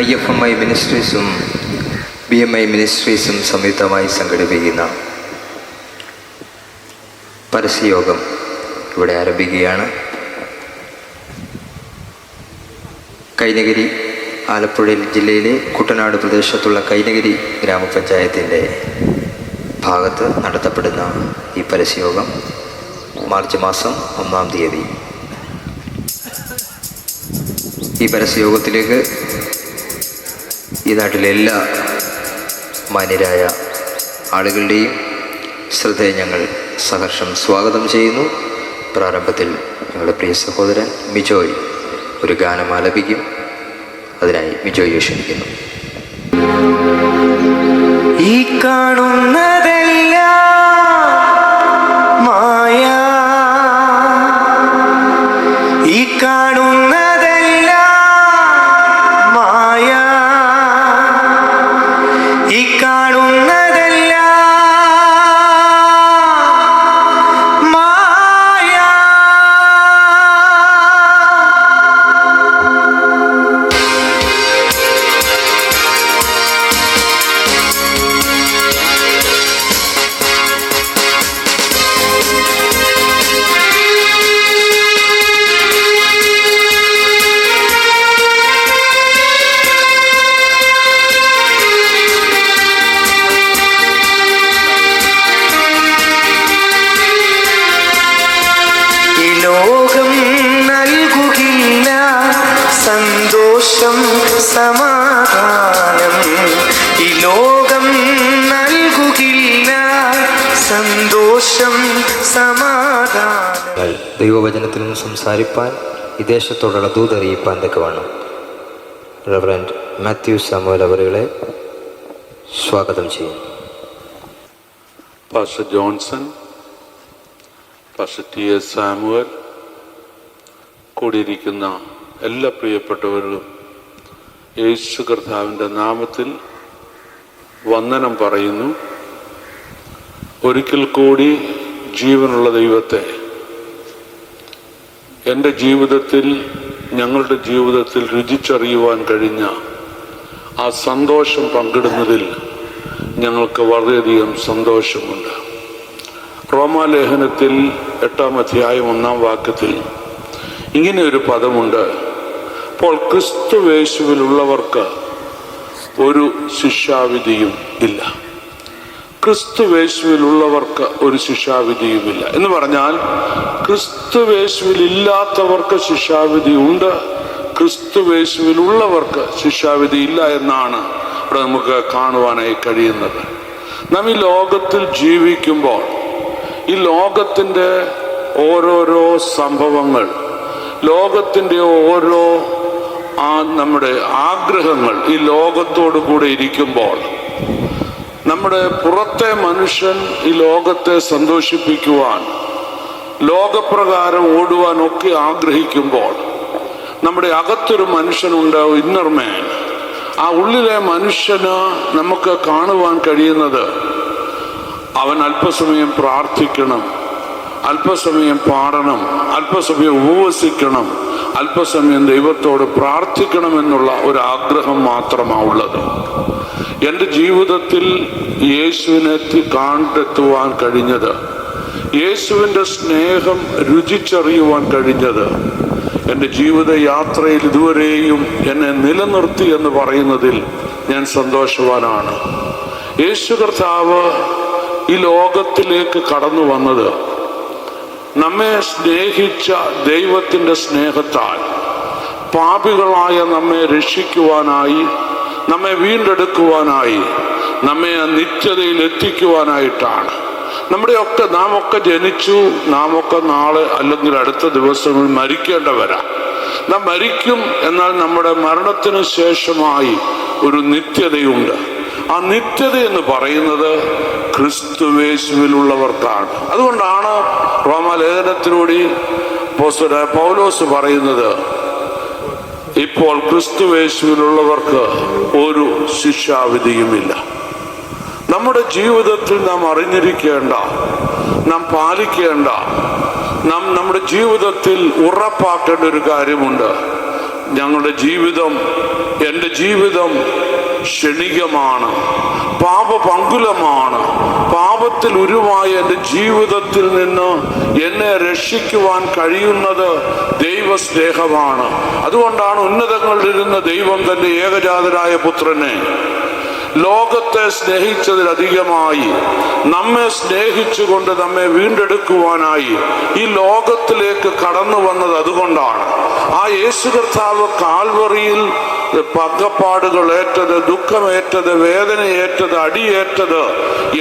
IFMI മിനിസ്ട്രീസും BMI മിനിസ്ട്രീസും സംയുക്തമായി സംഘടിപ്പിക്കുന്ന പരസ്യയോഗം ഇവിടെ ആരംഭിക്കുകയാണ്. കൈനഗിരി, ആലപ്പുഴ ജില്ലയിലെ കുട്ടനാട് പ്രദേശത്തുള്ള കൈനഗിരി ഗ്രാമപഞ്ചായത്തിൻ്റെ ഭാഗത്ത് നടത്തപ്പെടുന്ന ഈ പരസ്യയോഗം മാർച്ച് മാസം 1-ാം തീയതി. ഈ പരസ്യയോഗത്തിലേക്ക് ഈ നാട്ടിലെ എല്ലാ മാന്യരായ ആളുകളുടെയും ശ്രദ്ധയെ ഞങ്ങൾ സഹർഷം സ്വാഗതം ചെയ്യുന്നു. പ്രാരംഭത്തിൽ ഞങ്ങളുടെ പ്രിയ സഹോദരൻ മിജോയ് ഒരു ഗാനം ആലപിക്കും. അതിനായി മിജോയെ ക്ഷണിക്കുന്നു. ഈ കാണുന്നതെല്ലാം മായ, ഈ കാണുന്നതെല്ലാം മായ, ഈ കാണുന്നതെല്ലാം മായ. ലോകം നൽകുകില്ല സന്തോഷം സമാധാനം, ഈ ലോകം നൽകുകില്ല സന്തോഷം സമാധാനം. ദൈവവചനത്തിൽ നിന്ന് സംസാരിപ്പാൻ ഈ ദേശത്തോടുള്ള ദൂതറിയിപ്പാൻ തക്കവണ്ണം റവറൻഡ് മാത്യു സാമുവൽ അവരുകളെ സ്വാഗതം ചെയ്യും. Pastor Johnson, pastor TS Samuel, കൂടിയിരിക്കുന്ന എല്ലാ പ്രിയപ്പെട്ടവരും യേശു കർത്താവിൻ്റെ നാമത്തിൽ വന്ദനം പറയുന്നു. ഒരിക്കൽ കൂടി ജീവനുള്ള ദൈവത്തെ എൻ്റെ ജീവിതത്തിൽ, ഞങ്ങളുടെ ജീവിതത്തിൽ രുചിച്ചറിയുവാൻ കഴിഞ്ഞ ആ സന്തോഷം പങ്കിടുന്നതിൽ ഞങ്ങൾക്ക് വളരെയധികം സന്തോഷമുണ്ട്. റോമാലേഖനത്തിൽ 8-ാം അധ്യായം 1-ാം വാക്യത്തിൽ ഇങ്ങനെ ഒരു പദമുണ്ട്: അപ്പോൾ ക്രിസ്തുവേശുവിലുള്ളവർക്ക് ഒരു ശിക്ഷാവിധിയും ഇല്ല. ക്രിസ്തുവേശുവിലുള്ളവർക്ക് ഒരു ശിക്ഷാവിധിയുമില്ല എന്ന് പറഞ്ഞാൽ, ക്രിസ്തുവേശുവിലില്ലാത്തവർക്ക് ശിക്ഷാവിധി ഉണ്ട്, ക്രിസ്തുവേശുവിലുള്ളവർക്ക് ശിക്ഷാവിധി ഇല്ല എന്നാണ് ഇവിടെ നമുക്ക് കാണുവാനായി കഴിയുന്നത്. നാം ഈ ലോകത്തിൽ ജീവിക്കുമ്പോൾ ഈ ലോകത്തിൻ്റെ ഓരോരോ സംഭവങ്ങൾ, ലോകത്തിൻ്റെ ഓരോ നമ്മുടെ ആഗ്രഹങ്ങൾ ഈ ലോകത്തോടു കൂടെ ഇരിക്കുമ്പോൾ, നമ്മുടെ പുറത്തെ മനുഷ്യൻ ഈ ലോകത്തെ സന്തോഷിപ്പിക്കുവാൻ, ലോകപ്രകാരം ഓടുവാനൊക്കെ ആഗ്രഹിക്കുമ്പോൾ, നമ്മുടെ അകത്തൊരു മനുഷ്യനുണ്ട്, ഇന്നർ മാൻ. ആ ഉള്ളിലെ മനുഷ്യന് നമുക്ക് കാണുവാൻ കഴിയുന്നത്, അവൻ അല്പസമയം പ്രാർത്ഥിക്കണം, അല്പസമയം പാടണം, അല്പസമയം ഉപവസിക്കണം, അല്പസമയം ദൈവത്തോട് പ്രാർത്ഥിക്കണമെന്നുള്ള ഒരു ആഗ്രഹം മാത്രമാണ് ഉള്ളത്. എൻ്റെ ജീവിതത്തിൽ യേശുവിനെ കണ്ടെത്തുവാൻ കഴിഞ്ഞത്, യേശുവിൻ്റെ സ്നേഹം രുചിച്ചറിയുവാൻ കഴിഞ്ഞത്, എൻ്റെ ജീവിത യാത്രയിൽ ഇതുവരെയും എന്നെ നിലനിർത്തി എന്ന് പറയുന്നതിൽ ഞാൻ സന്തോഷവാനാണ്. യേശു കർത്താവ് ഈ ലോകത്തിലേക്ക് കടന്നു വന്നത് നമ്മെ സ്നേഹിച്ച ദൈവത്തിൻ്റെ സ്നേഹത്താൽ പാപികളായ നമ്മെ രക്ഷിക്കുവാനായി, നമ്മെ വീണ്ടെടുക്കുവാനായി, നമ്മെ നിത്യതയിൽ എത്തിക്കുവാനായിട്ടാണ്. നാം ഒക്കെ ജനിച്ചു, നാം ഒക്കെ നാളെ അല്ലെങ്കിൽ അടുത്ത ദിവസങ്ങളിൽ മരിക്കേണ്ടവരാ. നാം മരിക്കും, എന്നാൽ നമ്മുടെ മരണത്തിന് ശേഷമായി ഒരു നിത്യതയുണ്ട്. ആ നിത്യത എന്ന് പറയുന്നത് ക്രിസ്തുവേശുവിലുള്ളവർക്കാണ്. അതുകൊണ്ടാണ് റോമാലേഖനത്തിലൂടെ അപ്പോസ്തലനായ പൗലോസ് പറയുന്നത്, ഇപ്പോൾ ക്രിസ്തുവേശുവിലുള്ളവർക്ക് ഒരു ശിക്ഷാവിധിയുമില്ല. നമ്മുടെ ജീവിതത്തിൽ നാം അറിഞ്ഞിരിക്കേണ്ട, നാം പാലിക്കേണ്ട, നാം നമ്മുടെ ജീവിതത്തിൽ ഉറപ്പാക്കേണ്ട ഒരു കാര്യമുണ്ട്. എൻ്റെ ജീവിതം ക്ഷണികമാണ്, പാപപങ്കുലമാണ്. പാപത്തിൽ ഉരുവായ എൻ്റെ ജീവിതത്തിൽ നിന്ന് എന്നെ രക്ഷിക്കുവാൻ കഴിയുന്നത് ദൈവസ്നേഹമാണ്. അതുകൊണ്ടാണ് ഉന്നതങ്ങളിലിരുന്ന ദൈവം തൻ്റെ ഏകജാതനായ പുത്രനെ ലോകത്തെ സ്നേഹിച്ചതിലധികമായി നമ്മെ സ്നേഹിച്ചുകൊണ്ട് നമ്മെ വീണ്ടെടുക്കുവാനായി ഈ ലോകത്തിലേക്ക് കടന്നു വന്നത്. അതുകൊണ്ടാണ് ആ യേശു കർത്താവ് കാൽവറിയിൽ പങ്കപ്പാടുകൾ ഏറ്റത്, ദുഃഖമേറ്റത്, വേദനയേറ്റത്, അടിയേറ്റത്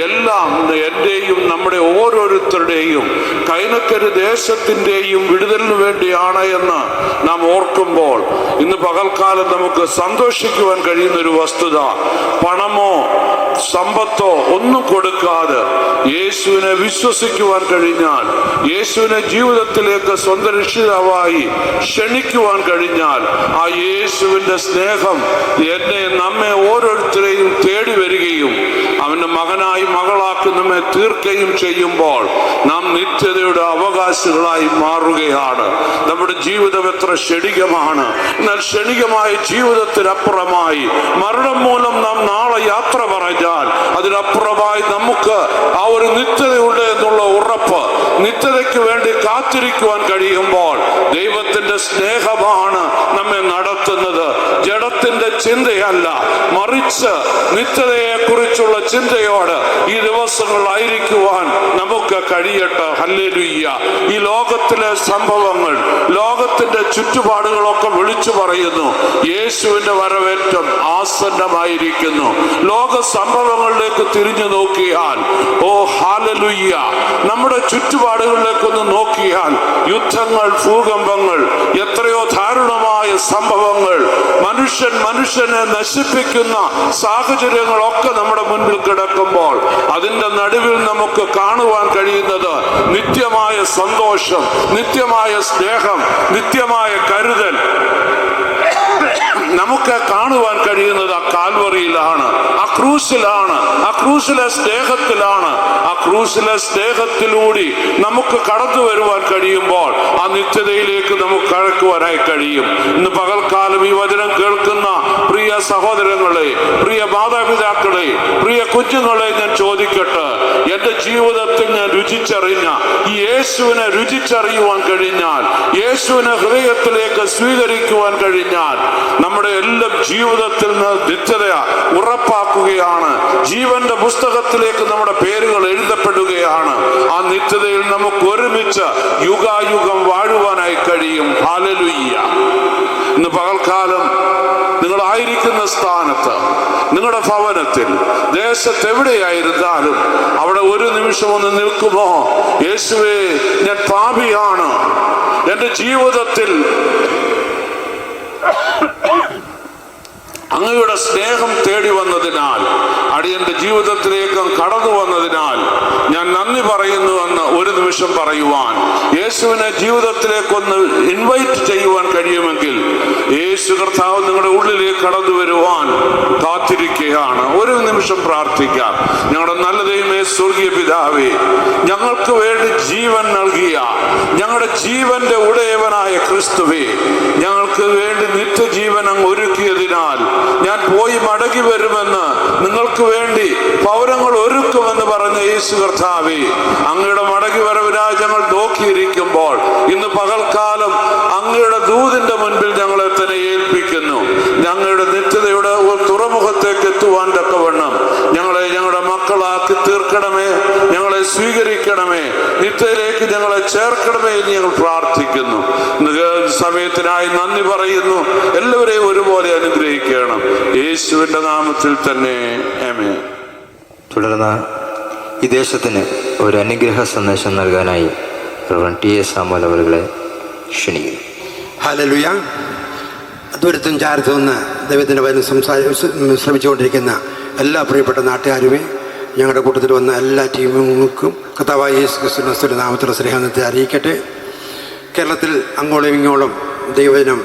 എല്ലാം എൻ്റെയും നമ്മുടെ ഓരോരുത്തരുടെയും കൈനക്കര് ദേശത്തിൻ്റെയും വിടുതലിന് വേണ്ടിയാണ് എന്ന് നാം ഓർക്കുമ്പോൾ ഇന്ന് പകൽക്കാലം നമുക്ക് സന്തോഷിക്കുവാൻ കഴിയുന്നൊരു വസ്തുത, പണമോ സമ്പത്തോ ഒന്നും കൊടുക്കാതെ യേശുവിനെ വിശ്വസിക്കുവാൻ കഴിഞ്ഞാൽ, യേശുവിനെ ജീവിതത്തിലേക്ക് സ്വന്തം രക്ഷിതാവായി ക്ഷണിക്കുവാൻ കഴിഞ്ഞാൽ, ആ യേശുവിൻ്റെ സ്നേഹം എന്നെ നമ്മെ ഓരോരുത്തരെയും തേടി വരികയും അവൻ്റെ മകനായി മകളാക്കി നമ്മെ തീർക്കുകയും ചെയ്യുമ്പോൾ നാം നിത്യതയുടെ അവകാശികളായി മാറുകയാണ്. നമ്മുടെ ജീവിതം എത്ര ക്ഷണികമാണ്. എന്നാൽ ക്ഷണികമായ ജീവിതത്തിനപ്പുറമായി മരണം മൂലം നാം നാളെ യാത്ര പറഞ്ഞാൽ അതിനപ്പുറമായി നമുക്ക് ആ ഒരു നിത്യതയുണ്ട് എന്നുള്ള ഉറപ്പ്, നിത്യതയ്ക്ക് വേണ്ടി കാത്തിരിക്കുവാൻ കഴിയുമ്പോൾ ദൈവത്തിന്റെ സ്നേഹമാണ് നമ്മെ നടത്തുന്നത്. ജഡത്തിന്റെ ചിന്തയല്ല, മറിച്ച് നിത്യതയെ കുറിച്ചുള്ള ചിന്തയോട് ഈ ദിവസങ്ങളായിരിക്കുവാൻ നമുക്ക് കഴിയട്ടെ. ഹല്ലേലൂയ്യ. ഈ ലോകത്തിലെ സംഭവങ്ങൾ, ലോകത്തിന്റെ ചുറ്റുപാടുകളൊക്കെ വിളിച്ചു പറയുന്നു യേശുവിന്റെ വരവേറ്റം ആസന്നമായിരിക്കുന്നു. ലോക സംഭവങ്ങളിലേക്ക് തിരിഞ്ഞു നോക്കിയാൽ, ഓ ഹല്ലേലൂയ്യ, നമ്മുടെ ചുറ്റുപാടുകളിലേക്കൊന്ന് നോക്കിയാൽ യുദ്ധങ്ങൾ, ഭൂകമ്പങ്ങൾ, എത്രയോ ദാരുണമായ സംഭവങ്ങൾ, മനുഷ്യനെ നശിപ്പിക്കുന്ന സാഹചര്യങ്ങളൊക്കെ നമ്മുടെ മുൻപിൽ കിടക്കുമ്പോൾ അതിൻ്റെ നടുവിൽ നമുക്ക് കാണുവാൻ കഴിയുന്നത് നിത്യമായ സന്തോഷം, നിത്യമായ സ്നേഹം, നിത്യമായ കരുതൽ നമുക്ക് കാണുവാൻ കഴിയുന്നത് ആ കാൽവറിയിലാണ്, ആ ക്രൂശിലാണ്, ആ ക്രൂശിലെ സ്നേഹത്തിലാണ്. ആ ക്രൂശിലെ സ്നേഹത്തിലൂടെ നമുക്ക് കടന്നു വരുവാൻ കഴിയുമ്പോൾ ആ നിത്യതയിലേക്ക് നമുക്ക് കടക്കുവാനായി കഴിയും. ഇന്ന് പകൽക്കാലം ഈ വചനം കേൾക്കുന്ന പ്രിയ സഹോദരങ്ങളെ, പ്രിയ മാതാപിതാക്കളെ, പ്രിയ കുഞ്ഞുങ്ങളെ ഞാൻ ചോദിക്കട്ടെ, എൻ്റെ ജീവിതത്തിൽ ഞാൻ രുചിച്ചറിഞ്ഞ ഈ യേശുവിനെ രുചിച്ചറിയുവാൻ കഴിഞ്ഞാൽ, യേശുവിനെ ഹൃദയത്തിലേക്ക് സ്വീകരിക്കുവാൻ കഴിഞ്ഞാൽ നമ്മുടെ എല്ലാം ജീവിതത്തിൽ നിന്ന് നിത്യത ഉറപ്പാക്കുകയാണ്. ജീവന്റെ പുസ്തകത്തിലേക്ക് നമ്മുടെ പേരുകൾ എഴുതപ്പെടുകയാണ്. ആ നിത്യതയിൽ നമുക്ക് ഒരുമിച്ച് യുഗായുഗം വാഴുവാനായി കഴിയും. ഹല്ലേലൂയ്യ. ഇന്ന് പകൽക്കാലം നിങ്ങളായിരിക്കുന്ന സ്ഥാനത്ത്, നിങ്ങളുടെ ഭവനത്തിൽ, ദേശത്തെവിടെയായിരുന്നാലും അവിടെ ഒരു നിമിഷം ഒന്ന് നിൽക്കുമോ? യേശുവേ, ഞാൻ പാപിയാണ്, എൻ്റെ ജീവിതത്തിൽ അങ്ങയുടെ സ്നേഹം തേടി വന്നതിനാൽ, അടിയന്റെ ജീവിതത്തിലേക്ക് കടന്നു വന്നതിനാൽ ഞാൻ നന്ദി പറയുന്നുവെന്ന് ഒരു നിമിഷം പറയുവാൻ, യേശുവിനെ ജീവിതത്തിലേക്കൊന്ന് ഇൻവൈറ്റ് ചെയ്യുവാൻ കഴിയുമെങ്കിൽ യേശു കർത്താവ് നിങ്ങളുടെ ഉള്ളിലേക്ക് കടന്നു വരുവാൻ കാത്തിരിക്കുകയാണ്. ഒരു നിമിഷം പ്രാർത്ഥിക്കാം. ഞങ്ങളുടെ നല്ല ദൈവമേ, സ്വർഗീയ പിതാവേ, ഞങ്ങൾക്ക് വേണ്ടി ജീവൻ നൽകിയ ഞങ്ങളുടെ ജീവന്റെ ഉടയവനായ ക്രിസ്തുവേ, ഞങ്ങൾക്ക് വേണ്ടി നിത്യജീവൻ അങ്ങ് ഒരുക്കിയതിനാൽ ഞാൻ പോയി മടങ്ങി വരുമെന്ന്, നിങ്ങൾക്ക് വേണ്ടി പൗരങ്ങൾ ഒരുക്കുമെന്ന് പറഞ്ഞ യേശു കർത്താവേ, അങ്ങയുടെ മടങ്ങി വരവിനായി ഞങ്ങൾ നോക്കിയിരിക്കുമ്പോൾ ഇന്ന് പകൽക്കാലം അങ്ങയുടെ ദൂതിന്റെ മുൻപിൽ ഞങ്ങളെ തന്നെ ഏൽപ്പിക്കുന്നു. ഞങ്ങളുടെ നിത്യതയുടെ തുറമുഖത്തേക്ക് എത്തുവാൻ തക്കവണ്ണം ഞങ്ങളുടെ മക്കളാക്കി തീർക്കണമേ, ഞങ്ങളെ സ്വീകരിക്കണമേ, നിത്യതയിലേക്ക് ഞങ്ങളെ ചേർക്കണമേ എന്ന് ഞങ്ങൾ പ്രാർത്ഥിക്കുന്നു. സമയത്തിനായി നന്ദി പറയുന്നു. എല്ലാവരെയും ഒരുപോലെ അനുഗ്രഹിക്കണം. യേശുവിന്റെ നാമത്തിൽ തന്നെ ആമേൻ. തുടർന്ന് ഈ ദേശത്തിന് ഒരു അനുഗ്രഹ സന്ദേശം നൽകാനായി റവറൻഡ് ടി എ സാമുവൽ അവരെ ക്ഷണിക്കുന്നു. ഹല്ലേലൂയ. ദൂരത്തും ചാരത്തും നിന്ന് ദൈവത്തിൻ്റെ വചനം ശ്രമിച്ചുകൊണ്ടിരിക്കുന്ന എല്ലാ പ്രിയപ്പെട്ട നാട്ടുകാരുമേ, ഞങ്ങളുടെ കൂട്ടത്തിൽ വന്ന എല്ലാ ടീമുകൾക്കും കർത്താവായ യേശു ക്രിസ്തുവിന്റെ നാമത്തിലുള്ള സ്നേഹത്തെ അറിയിക്കട്ടെ. കേരളത്തിൽ അങ്ങോളം ഇങ്ങോളം ദൈവവചനം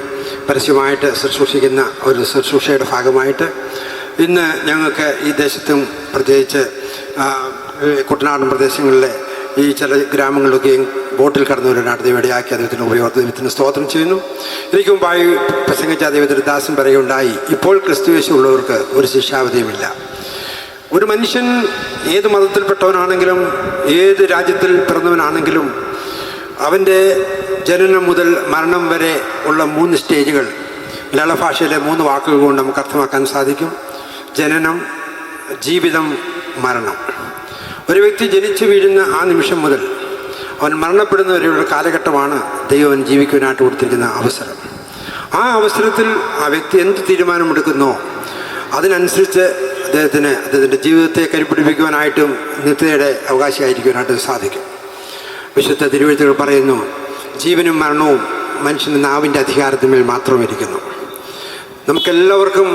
പരസ്യമായിട്ട് ശുശ്രൂഷിക്കുന്ന ഒരു ശുശ്രൂഷയുടെ ഭാഗമായിട്ട് ഇന്ന് ഞങ്ങൾക്ക് ഈ ദേശത്തും പ്രത്യേകിച്ച് കുട്ടനാടൻ പ്രദേശങ്ങളിലെ ഈ ചില ഗ്രാമങ്ങളിലൊക്കെയും ബോട്ടിൽ കടന്നവരാണ് ദൈവടിയാക്കി അദ്ദേഹത്തിന് ഉപയോഗം ദൈവത്തിന് സ്തോത്രം ചെയ്യുന്നു. എനിക്ക് മുമ്പായി പ്രസംഗിച്ച ദൈവത്തിന് ദാസൻ പറയുകയുണ്ടായി, ഇപ്പോൾ ക്രിസ്തുയേശു ഉള്ളവർക്ക് ഒരു ശിക്ഷാവിധിയുമില്ല. ഒരു മനുഷ്യൻ ഏത് മതത്തിൽപ്പെട്ടവനാണെങ്കിലും ഏത് രാജ്യത്തിൽ പിറന്നവനാണെങ്കിലും അവൻ്റെ ജനനം മുതൽ മരണം വരെ ഉള്ള 3 സ്റ്റേജുകൾ മലയാള ഭാഷയിലെ 3 വാക്കുകൾ കൊണ്ട് നമുക്ക് അർത്ഥമാക്കാൻ സാധിക്കും. ജനനം, ജീവിതം, മരണം. ഒരു വ്യക്തി ജനിച്ചു വീഴുന്ന ആ നിമിഷം മുതൽ അവൻ മരണപ്പെടുന്നവരെയുള്ള കാലഘട്ടമാണ് ദൈവം ജീവിക്കുവാനായിട്ട് കൊടുത്തിരിക്കുന്ന അവസരം. ആ അവസരത്തിൽ ആ വ്യക്തി എന്ത് തീരുമാനമെടുക്കുന്നോ അതിനനുസരിച്ച് അദ്ദേഹത്തിൻ്റെ ജീവിതത്തെ കരുപിടിപ്പിക്കുവാനായിട്ടും നിത്യതയുടെ അവകാശിയായിരിക്കുവാനായിട്ട് സാധിക്കും. വിശുദ്ധ തിരുവെഴുത്തുകൾ പറയുന്നു, ജീവനും മരണവും മനുഷ്യൻ്റെ നാവിൻ്റെ അധികാരത്തിന്മേൽ മാത്രം ഇരിക്കുന്നു. നമുക്കെല്ലാവർക്കും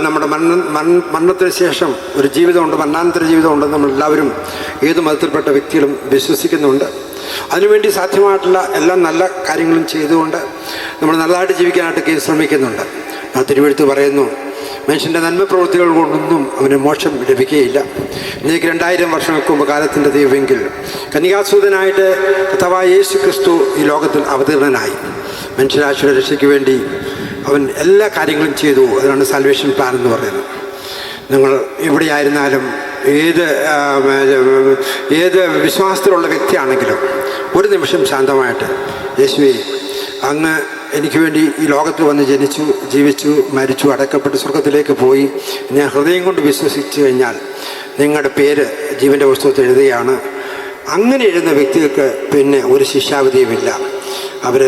നമ്മുടെ മരണത്തിന് ശേഷം ഒരു ജീവിതമുണ്ട്, മരണാനന്തര ജീവിതമുണ്ട്. നമ്മളെല്ലാവരും ഏത് മതത്തിൽപ്പെട്ട വ്യക്തികളും വിശ്വസിക്കുന്നുണ്ട്. അതിനുവേണ്ടി സാധ്യമായിട്ടുള്ള എല്ലാ നല്ല കാര്യങ്ങളും ചെയ്തുകൊണ്ട് നമ്മൾ നല്ലതായിട്ട് ജീവിക്കാനായിട്ട് ശ്രമിക്കുന്നുണ്ട്. ആ തിരുവെഴുത്ത് പറയുന്നു, മനുഷ്യൻ്റെ നന്മ പ്രവൃത്തികൾ കൊണ്ടൊന്നും അവന് മോക്ഷം ലഭിക്കുകയില്ല. ഇന്നേക്ക് 2000 വർഷങ്ങൾക്ക് മുമ്പ് കാലത്തിൻ്റെ ദൈവമെങ്കിൽ കന്യകാസൂതനായിട്ട് കർത്താവായ യേശു ക്രിസ്തു ഈ ലോകത്തിൽ അവതീർണനായി മനുഷ്യരാശിയുടെ രക്ഷയ്ക്ക് വേണ്ടി അവൻ എല്ലാ കാര്യങ്ങളും ചെയ്തു. അതാണ് സാൽവേഷൻ പ്ലാൻ എന്ന് പറയുന്നത്. നിങ്ങൾ എവിടെയായിരുന്നാലും ഏത് വിശ്വാസത്തിലുള്ള വ്യക്തിയാണെങ്കിലും ഒരു നിമിഷം ശാന്തമായിട്ട്, യേശുവേ, അങ്ങ് എനിക്ക് വേണ്ടി ഈ ലോകത്തിൽ വന്ന് ജനിച്ചു, ജീവിച്ചു, മരിച്ചു, അടക്കപ്പെട്ട് സ്വർഗത്തിലേക്ക് പോയി, ഞാൻ ഹൃദയം കൊണ്ട് വിശ്വസിച്ചു കഴിഞ്ഞാൽ നിങ്ങളുടെ പേര് ജീവൻ്റെ പുസ്തകത്തിൽ എഴുതുകയാണ്. അങ്ങനെ എഴുതുന്ന വ്യക്തികൾക്ക് പിന്നെ ഒരു ശിക്ഷാവിധിയുമില്ല. അവർ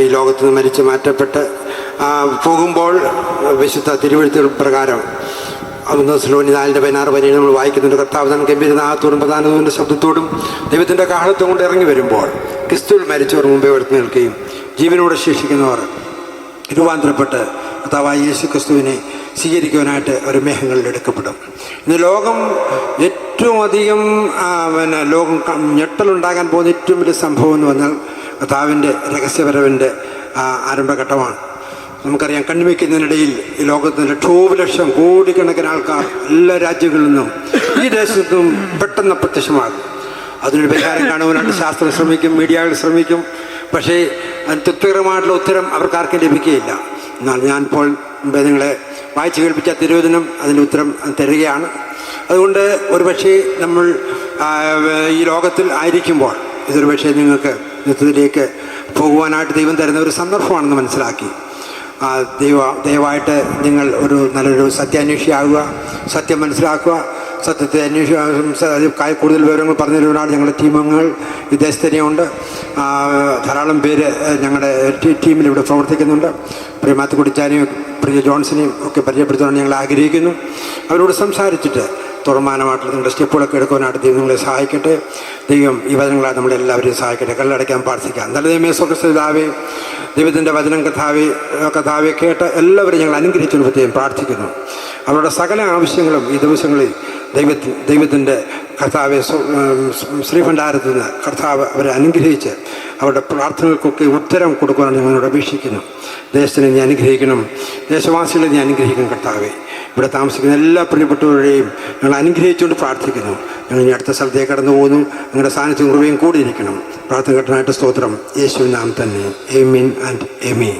ഈ ലോകത്ത് നിന്ന് മരിച്ച് മാറ്റപ്പെട്ട് പോകുമ്പോൾ വിശുദ്ധ തിരുവെഴുത്തുകൾ പ്രകാരം 1 തെസ്സലോനിക്കർ 4:16 നമ്മൾ വായിക്കുന്നുണ്ട്. കർത്താവ് താൻ ഗംഭീരനാഥത്തോടും പ്രധാനതയുടെ ശബ്ദത്തോടും ദൈവത്തിൻ്റെ കാഹളത്തും കൊണ്ട് ഇറങ്ങി വരുമ്പോൾ ക്രിസ്തുവിൽ മരിച്ചവർ മുമ്പേ ഉയർത്തി നിൽക്കുകയും ജീവനോടെ ശേഷിക്കുന്നവർ രൂപാന്തരപ്പെട്ട് കർത്താവായ യേശു ക്രിസ്തുവിനെ സ്വീകരിക്കുവാനായിട്ട് ഒരു മേഘങ്ങളിൽ എടുക്കപ്പെടും. ഇന്ന് ലോകം ഏറ്റവും അധികം ലോകം ഞെട്ടലുണ്ടാകാൻ പോകുന്ന ഏറ്റവും വലിയ സംഭവം എന്ന് പറഞ്ഞാൽ കർത്താവിൻ്റെ രഹസ്യപരവിൻ്റെ ആരംഭഘട്ടമാണ്. നമുക്കറിയാം, കണ്ണിമയ്ക്കുന്നതിനിടയിൽ ഈ ലോകത്ത് ലക്ഷോപലക്ഷം കോടിക്കണക്കിന് ആൾക്കാർ എല്ലാ രാജ്യങ്ങളിൽ നിന്നും ഈ ദേശത്തും പെട്ടെന്ന് പ്രത്യക്ഷമാകും. അതിനൊരു പരിഹാരം കാണുവാനായിട്ട് ശാസ്ത്രം ശ്രമിക്കും, മീഡിയകൾ ശ്രമിക്കും. പക്ഷേ തൃപ്തികരമായിട്ടുള്ള ഉത്തരം അവർക്കാർക്കും ലഭിക്കുകയില്ല. എന്നാൽ ഞാനിപ്പോൾ നിങ്ങളെ വായിച്ചു കേൾപ്പിച്ച തിരുവചനം അതിൻ്റെ ഉത്തരം തരികയാണ്. അതുകൊണ്ട് ഒരുപക്ഷെ നമ്മൾ ഈ ലോകത്തിൽ ആയിരിക്കുമ്പോൾ ഇതൊരു പക്ഷേ നിങ്ങൾക്ക് നിത്യത്തിലേക്ക് പോകുവാനായിട്ട് ദൈവം തരുന്ന ഒരു സന്ദർഭമാണെന്ന് മനസ്സിലാക്കി ദയവായിട്ട് നിങ്ങൾ നല്ലൊരു സത്യാന്വേഷിയാകുക, സത്യം മനസ്സിലാക്കുക, സത്യത്തെ അന്വേഷിക്കുക. കൂടുതൽ വിവരങ്ങൾ പറഞ്ഞു തരുവാനാണ് ഞങ്ങളുടെ ടീമംഗങ്ങൾ വിദേശത്തന്നെയുണ്ട്. ധാരാളം പേര് ഞങ്ങളുടെ ടീമിൽ ഇവിടെ പ്രവർത്തിക്കുന്നുണ്ട്. പ്രിയ മാത്യു കുടിച്ചാനെയും പ്രിയ ജോൺസനെയും ഒക്കെ പരിചയപ്പെടുത്താൻ ഞങ്ങൾ ആഗ്രഹിക്കുന്നു. അവരോട് സംസാരിച്ചിട്ട് തുറമാനമായിട്ടുള്ള നിങ്ങളുടെ സ്റ്റെപ്പുകളൊക്കെ എടുക്കുവാനായിട്ട് ദൈവം നിങ്ങളെ സഹായിക്കട്ടെ. ദൈവം ഈ വചനങ്ങളാൽ നമ്മളെല്ലാവരെയും സഹായിക്കട്ടെ. കല്ലടയ്ക്കാൻ പ്രാർത്ഥിക്കാം. നല്ല ദൈവമേ, സ്വർഗ്ഗസ്ഥപിതാവേ, ദൈവത്തിൻ്റെ വചനം കഥാവെ കേട്ട എല്ലാവരെയും ഞങ്ങൾ അനുഗ്രഹിച്ചതിന് പ്രത്യേകം പ്രാർത്ഥിക്കുന്നു. അവരുടെ സകല ആവശ്യങ്ങളും ഈ ദിവസങ്ങളിൽ ദൈവത്തിൻ്റെ കർത്താവെ ശ്രീഭണ്ഡാരത്തിൽ നിന്ന് കർത്താവ് അവരെ അനുഗ്രഹിച്ച് അവരുടെ പ്രാർത്ഥനകൾക്കൊക്കെ ഉത്തരം കൊടുക്കുവാൻ ഞങ്ങളോട് അപേക്ഷിക്കുന്നു. ദേശത്തിനെ നീ അനുഗ്രഹിക്കണം, ദേശവാസികളെ നീ അനുഗ്രഹിക്കണം. കർത്താവെ, ഇവിടെ താമസിക്കുന്ന എല്ലാ പ്രിയപ്പെട്ടവരെയും ഞങ്ങൾ അനുഗ്രഹിച്ചുകൊണ്ട് പ്രാർത്ഥിക്കുന്നു. ഞങ്ങൾ ഇനി അടുത്ത സ്ഥലത്തേക്ക് കടന്നു പോകുന്നു. നിങ്ങളുടെ സാന്നിധ്യം കൃപയും കൂടിയിരിക്കണം. പ്രാർത്ഥന കേട്ടനായിട്ട് സ്തോത്രം. യേശുവിൻ നാമത്തിൽ തന്നെ. ആമേൻ ആൻഡ് ആമേൻ.